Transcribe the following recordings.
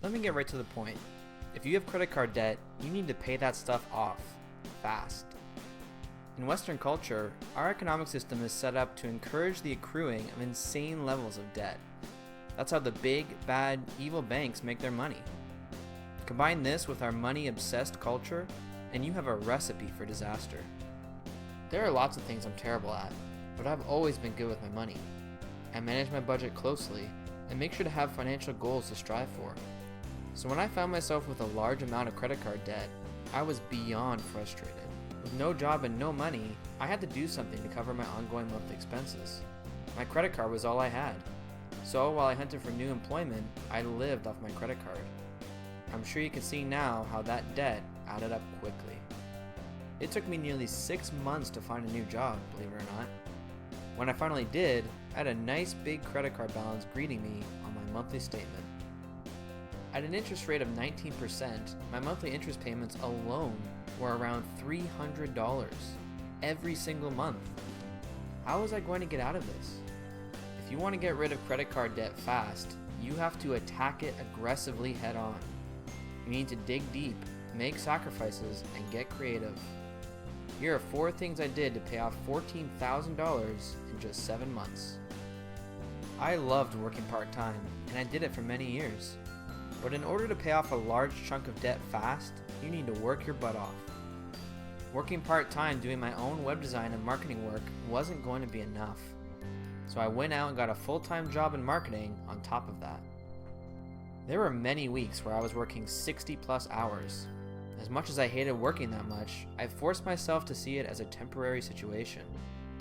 Let me get right to the point. If you have credit card debt, you need to pay that stuff off fast. In Western culture, our economic system is set up to encourage the accruing of insane levels of debt. That's how the big, bad, evil banks make their money. Combine this with our money-obsessed culture, and you have a recipe for disaster. There are lots of things I'm terrible at, but I've always been good with my money. I manage my budget closely and make sure to have financial goals to strive for. So when I found myself with a large amount of credit card debt, I was beyond frustrated. With no job and no money, I had to do something to cover my ongoing monthly expenses. My credit card was all I had. So while I hunted for new employment, I lived off my credit card. I'm sure you can see now how that debt added up quickly. It took me nearly 6 months to find a new job, believe it or not. When I finally did, I had a nice big credit card balance greeting me on my monthly statement. At an interest rate of 19%, my monthly interest payments alone were around $300 every single month. How was I going to get out of this? If you want to get rid of credit card debt fast, you have to attack it aggressively head on. You need to dig deep, make sacrifices, and get creative. Here are 4 things I did to pay off $14,000 in just 7 months. I loved working part-time, and I did it for many years. But in order to pay off a large chunk of debt fast, you need to work your butt off. Working part-time doing my own web design and marketing work wasn't going to be enough. So I went out and got a full-time job in marketing on top of that. There were many weeks where I was working 60 plus hours. As much as I hated working that much, I forced myself to see it as a temporary situation,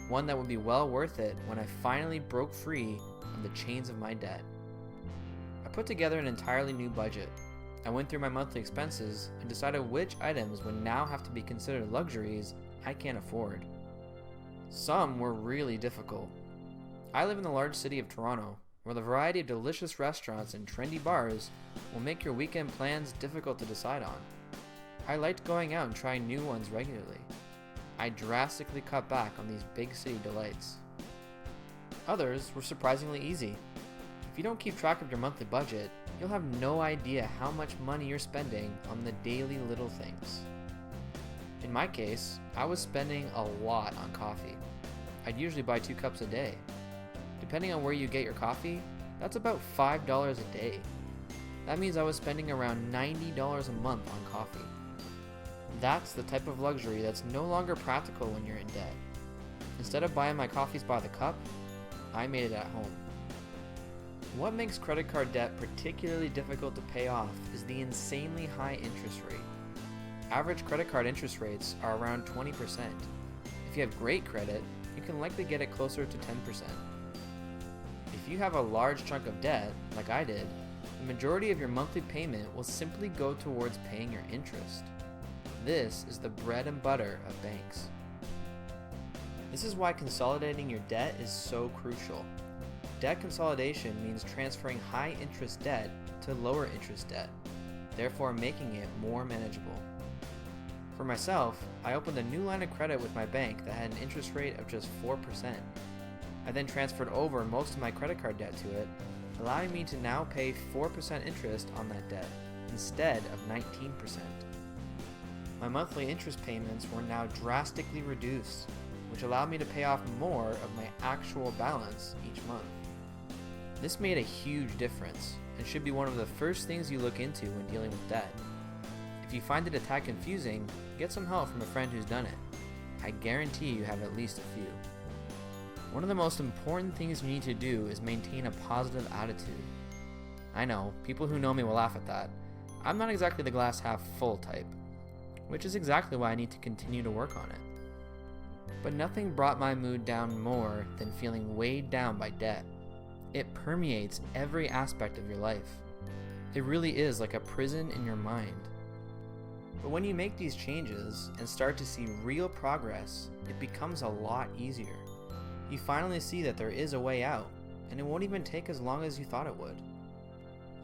one that would be well worth it when I finally broke free of the chains of my debt. I put together an entirely new budget. I went through my monthly expenses and decided which items would now have to be considered luxuries I can't afford. Some were really difficult. I live in the large city of Toronto, where the variety of delicious restaurants and trendy bars will make your weekend plans difficult to decide on. I liked going out and trying new ones regularly. I drastically cut back on these big city delights. Others were surprisingly easy. If you don't keep track of your monthly budget, you'll have no idea how much money you're spending on the daily little things. In my case, I was spending a lot on coffee. I'd usually buy 2 cups a day. Depending on where you get your coffee, that's about $5 a day. That means I was spending around $90 a month on coffee. That's the type of luxury that's no longer practical when you're in debt. Instead of buying my coffees by the cup, I made it at home. What makes credit card debt particularly difficult to pay off is the insanely high interest rate. Average credit card interest rates are around 20%. If you have great credit, you can likely get it closer to 10%. If you have a large chunk of debt, like I did, the majority of your monthly payment will simply go towards paying your interest. This is the bread and butter of banks. This is why consolidating your debt is so crucial. Debt consolidation means transferring high interest debt to lower interest debt, therefore making it more manageable. For myself, I opened a new line of credit with my bank that had an interest rate of just 4%. I then transferred over most of my credit card debt to it, allowing me to now pay 4% interest on that debt instead of 19%. My monthly interest payments were now drastically reduced, which allowed me to pay off more of my actual balance each month. This made a huge difference and should be one of the first things you look into when dealing with debt. If you find it a tad confusing, get some help from a friend who's done it. I guarantee you have at least a few. One of the most important things you need to do is maintain a positive attitude. I know, people who know me will laugh at that. I'm not exactly the glass half full type, which is exactly why I need to continue to work on it. But nothing brought my mood down more than feeling weighed down by debt. It permeates every aspect of your life. It really is like a prison in your mind. But when you make these changes and start to see real progress, it becomes a lot easier. You finally see that there is a way out, and it won't even take as long as you thought it would.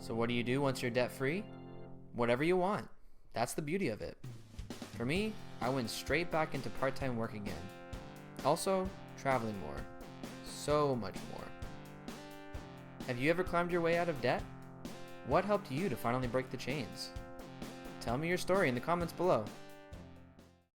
So what do you do once you're debt-free? Whatever you want. That's the beauty of it. For me, I went straight back into part-time work again. Also, traveling more. So much more. Have you ever climbed your way out of debt? What helped you to finally break the chains? Tell me your story in the comments below.